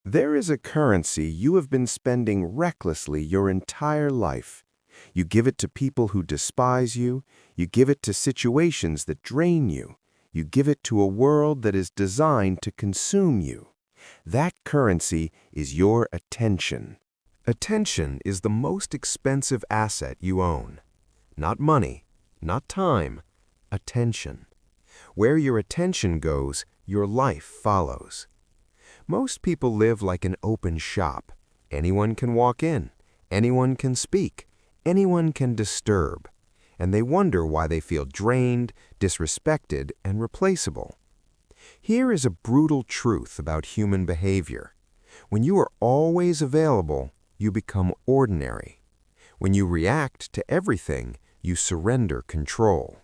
There is a currency you have been spending recklessly your entire life. You give it to people who despise you. You give it to situations that drain you. You give it to a world that is designed to consume you. That currency is your attention. Attention is the most expensive asset you own. Not money, not time, attention. Where your attention goes, your life follows. Most people live like an open shop. Anyone can walk in, anyone can speak, anyone can disturb, and they wonder why they feel drained, disrespected, and replaceable. Here is a brutal truth about human behavior. When you are always available, you become ordinary. When you react to everything, you surrender control.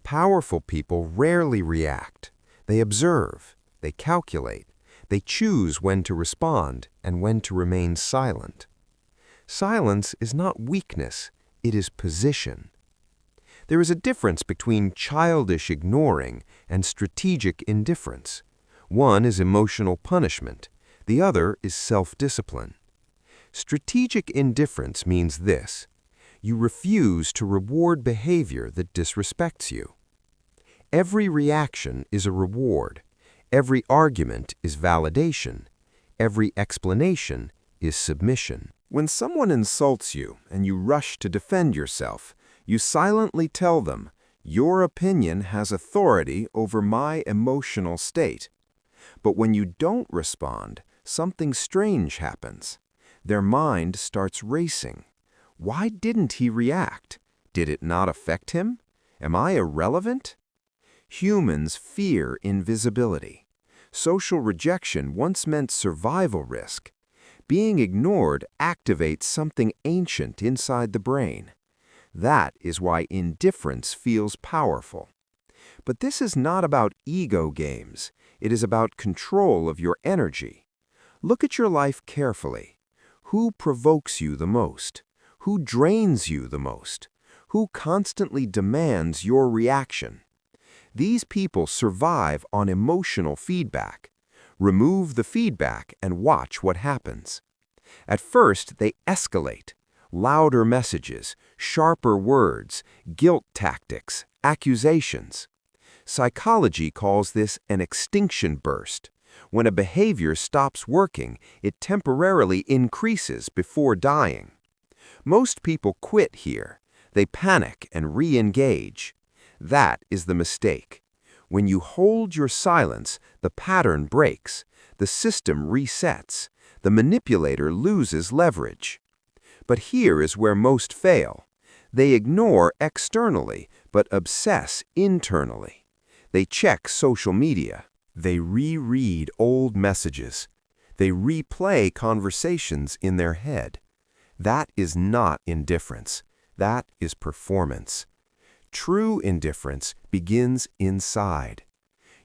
Powerful people rarely react. They observe, they calculate, they choose when to respond and when to remain silent. Silence is not weakness, it is position. There is a difference between childish ignoring and strategic indifference. One is emotional punishment, the other is self-discipline. Strategic indifference means this: you refuse to reward behavior that disrespects you. Every reaction is a reward. Every argument is validation. Every explanation is submission. When someone insults you and you rush to defend yourself, you silently tell them, "Your opinion has authority over my emotional state." But when you don't respond, something strange happens. Their mind starts racing. Why didn't he react? Did it not affect him? Am I irrelevant? Humans fear invisibility. Social rejection once meant survival risk. Being ignored activates something ancient inside the brain. That is why indifference feels powerful. But this is not about ego games. It is about control of your energy. Look at your life carefully. Who provokes you the most? Who drains you the most? Who constantly demands your reaction? These people survive on emotional feedback. Remove the feedback and watch what happens. At first, they escalate. Louder messages, sharper words, guilt tactics, accusations. Psychology calls this an extinction burst. When a behavior stops working, it temporarily increases before dying. Most people quit here. They panic and re-engage. That is the mistake. When you hold your silence, the pattern breaks, the system resets, the manipulator loses leverage. But here is where most fail. They ignore externally, but obsess internally. They check social media. They reread old messages. They replay conversations in their head. That is not indifference. That is performance. True indifference begins inside.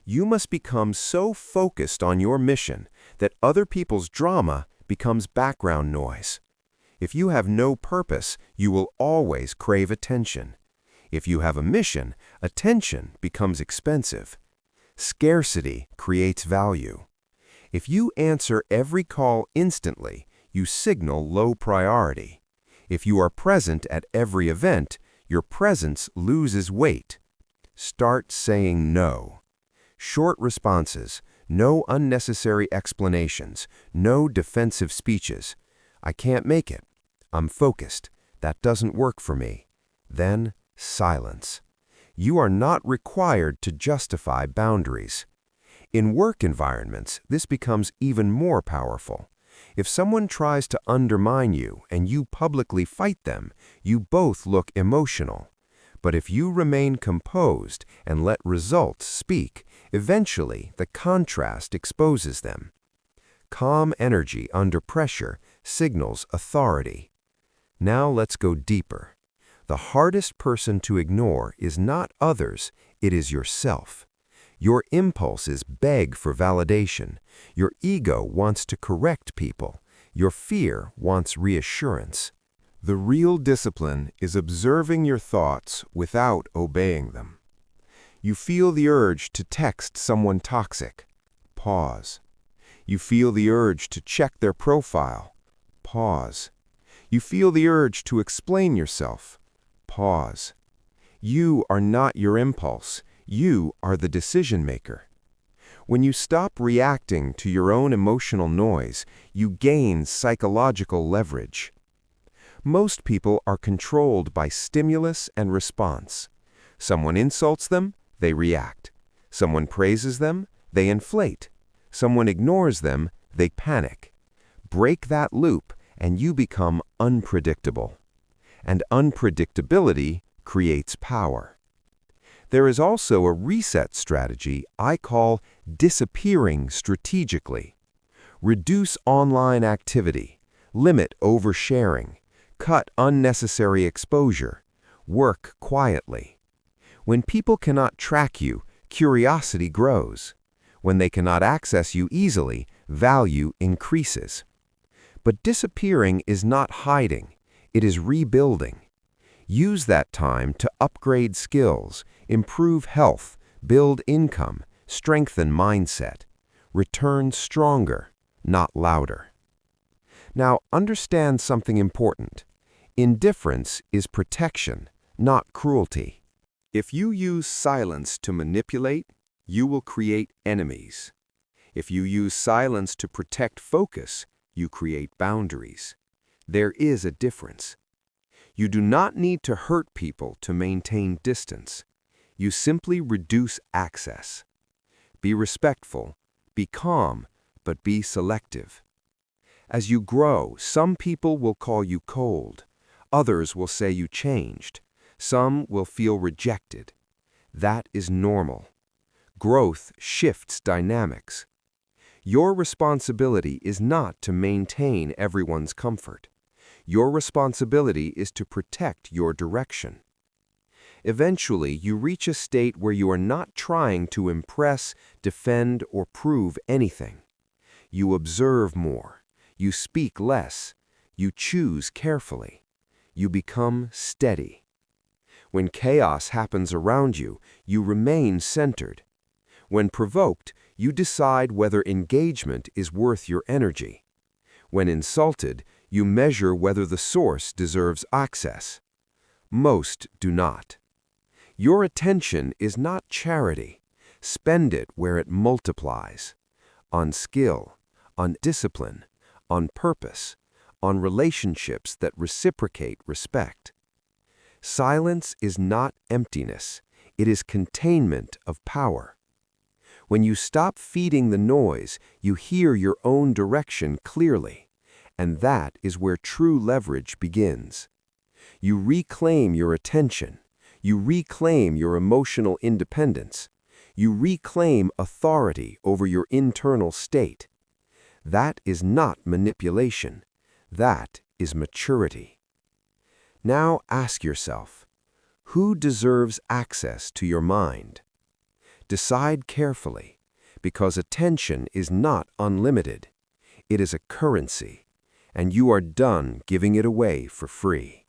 You must become so focused on your mission that other people's drama becomes background noise. If you have no purpose, you will always crave attention. If you have a mission, attention becomes expensive. Scarcity creates value. If you answer every call instantly, you signal low priority. If you are present at every event, your presence loses weight. Start saying no. Short responses, no unnecessary explanations, no defensive speeches. I can't make it. I'm focused. That doesn't work for me. Then silence. You are not required to justify boundaries. In work environments, this becomes even more powerful. If someone tries to undermine you and you publicly fight them, you both look emotional. But if you remain composed and let results speak, eventually the contrast exposes them. Calm energy under pressure signals authority. Now let's go deeper. The hardest person to ignore is not others, it is yourself. Your impulses beg for validation. Your ego wants to correct people. Your fear wants reassurance. The real discipline is observing your thoughts without obeying them. You feel the urge to text someone toxic. Pause. You feel the urge to check their profile. Pause. You feel the urge to explain yourself. Pause. You are not your impulse. You are the decision maker. When you stop reacting to your own emotional noise, you gain psychological leverage. Most people are controlled by stimulus and response. Someone insults them, they react. Someone praises them, they inflate. Someone ignores them, they panic. Break that loop, and you become unpredictable. And unpredictability creates power. There is also a reset strategy I call disappearing strategically. Reduce online activity, limit oversharing, cut unnecessary exposure, work quietly. When people cannot track you, curiosity grows. When they cannot access you easily, value increases. But disappearing is not hiding, it is rebuilding. Use that time to upgrade skills, improve health, build income, strengthen mindset. Return stronger, not louder. Now, understand something important. Indifference is protection, not cruelty. If you use silence to manipulate, you will create enemies. If you use silence to protect focus, you create boundaries. There is a difference. You do not need to hurt people to maintain distance. You simply reduce access. Be respectful, be calm, but be selective. As you grow, some people will call you cold. Others will say you changed. Some will feel rejected. That is normal. Growth shifts dynamics. Your responsibility is not to maintain everyone's comfort. Your responsibility is to protect your direction. Eventually, you reach a state where you are not trying to impress, defend, or prove anything. You observe more. You speak less. You choose carefully. You become steady. When chaos happens around you, you remain centered. When provoked, you decide whether engagement is worth your energy. When insulted, you measure whether the source deserves access. Most do not. Your attention is not charity. Spend it where it multiplies. On skill, on discipline, on purpose, on relationships that reciprocate respect. Silence is not emptiness. It is containment of power. When you stop feeding the noise, you hear your own direction clearly. And that is where true leverage begins. You reclaim your attention. You reclaim your emotional independence. You reclaim authority over your internal state. That is not manipulation. That is maturity. Now ask yourself, who deserves access to your mind? Decide carefully, because attention is not unlimited. It is a currency. And you are done giving it away for free.